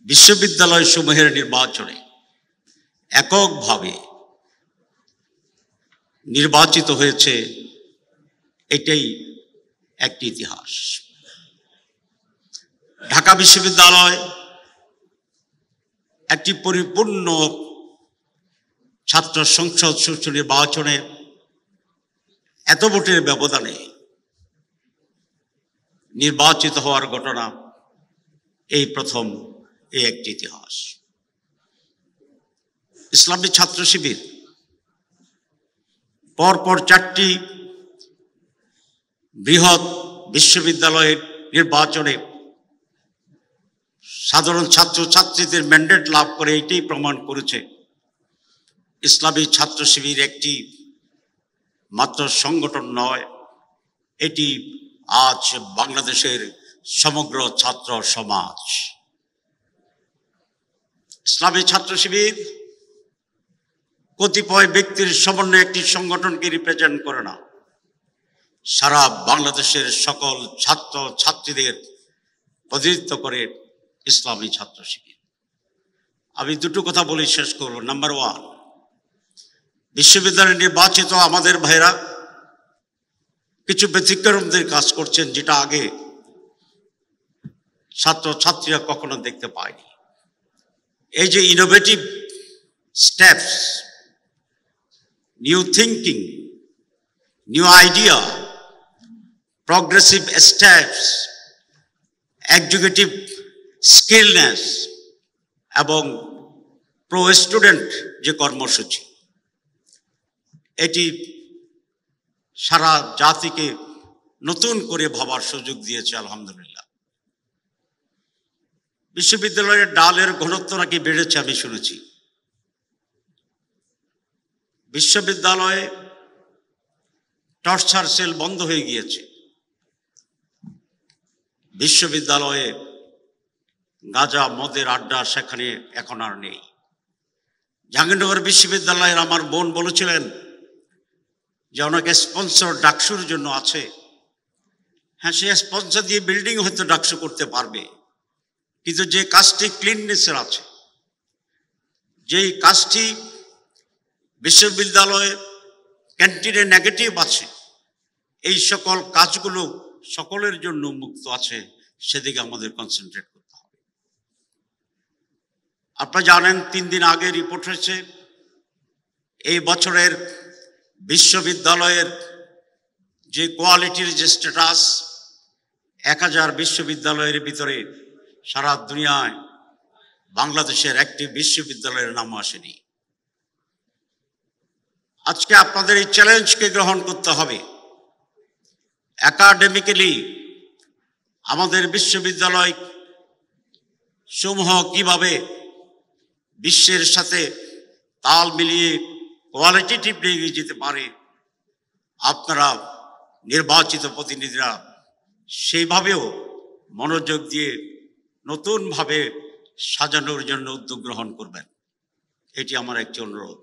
বিশ্ববিদ্যালয়সমূহের নির্বাচনে এককভাবে নির্বাচিত হয়েছে, এটাই একটি ইতিহাস। ঢাকা বিশ্ববিদ্যালয় একটি পরিপূর্ণ ছাত্র সংসদ সুষ্ঠু নির্বাচনে এত ভোটের ব্যবধানে নির্বাচিত হওয়ার ঘটনা এই প্রথম, এই একটি ইতিহাস। ইসলামী ছাত্র শিবির পরপর 4টি বৃহৎ বিশ্ববিদ্যালয়ের নির্বাচনে সাধারণ ছাত্রছাত্রীদের ম্যান্ডেট লাভ করে এটাই প্রমাণ করেছে ইসলামী ছাত্র শিবির একটি মাত্র সংগঠন নয়, এটি আজ বাংলাদেশের সমগ্র ছাত্র সমাজ। ইসলামী ছাত্র শিবির কতিপয় ব্যক্তির সমন্বয়ে একটি সংগঠনকে রিপ্রেজেন্ট করে না, সারা বাংলাদেশের সকল ছাত্র ছাত্রীদের প্রতিনিধিত্ব করে ইসলামী ছাত্র শিবির। আমি দুটো কথা বলে শেষ করব। নাম্বার 1, বিশ্ববিদ্যালয়ে নির্বাচিত আমাদের ভাইরা কিছু ব্যতিক্রমদের কাজ করছেন, যেটা আগে ছাত্র ছাত্রীরা কখনো দেখতে পায়নি। এই যে innovative steps, new thinking, new idea, progressive steps, executive skillness এবং প্রো স্টুডেন্ট যে কর্মসূচি, এটি সারা জাতিকে নতুন করে ভাবার সুযোগ দিয়েছে আলহামদুলিল্লাহ। বিশ্ববিদ্যালয়ের ডালের ঘনত্ব নাকি বেড়েছে আমি শুনেছি। বিশ্ববিদ্যালয়ে টর্চার সেল বন্ধ হয়ে গিয়েছে। বিশ্ববিদ্যালয়ে গাঁজা মদের আড্ডা সেখানে এখন আর নেই। জাহাঙ্গীরনগর বিশ্ববিদ্যালয়ের আমার বোন বলেছিলেন যে অনেক স্পন্সর ডাকসুর জন্য আছে। হ্যাঁ, সে স্পন্সর দিয়ে বিল্ডিং হয়তো ডাকসু করতে পারবে, কিন্তু যে কাজটি ক্লিননেসের আছে, যেই কাজটি বিশ্ববিদ্যালয়ে ক্যান্টিনে নেগেটিভ আছে, এই সকল কাজগুলো সকলের জন্য মুক্ত আছে, সেদিকে আমাদের কনসেন্ট্রেট করতে হবে। আপনারা জানেন 3 দিন আগে রিপোর্ট হয়েছে এই বছরের বিশ্ববিদ্যালয়ের যে কোয়ালিটির যে স্ট্যাটাস, 1000 বিশ্ববিদ্যালয়ের ভিতরে সারা দুনিয়ায় বাংলাদেশের একটি বিশ্ববিদ্যালয়ের নাম আসেনি। আজকে আপনাদের এই চ্যালেঞ্জকে গ্রহণ করতে হবে। একাডেমিক্যালি আমাদের বিশ্ববিদ্যালয় সমূহ কিভাবে বিশ্বের সাথে তাল মিলিয়ে কোয়ালিটেটিভলি এগিয়ে যেতে পারে, আপনারা নির্বাচিত প্রতিনিধিরা সেইভাবেও মনোযোগ দিয়ে নতুনভাবে সাজানোর জন্য উদ্যোগ গ্রহণ করবেন, এটি আমার একটি অনুরোধ।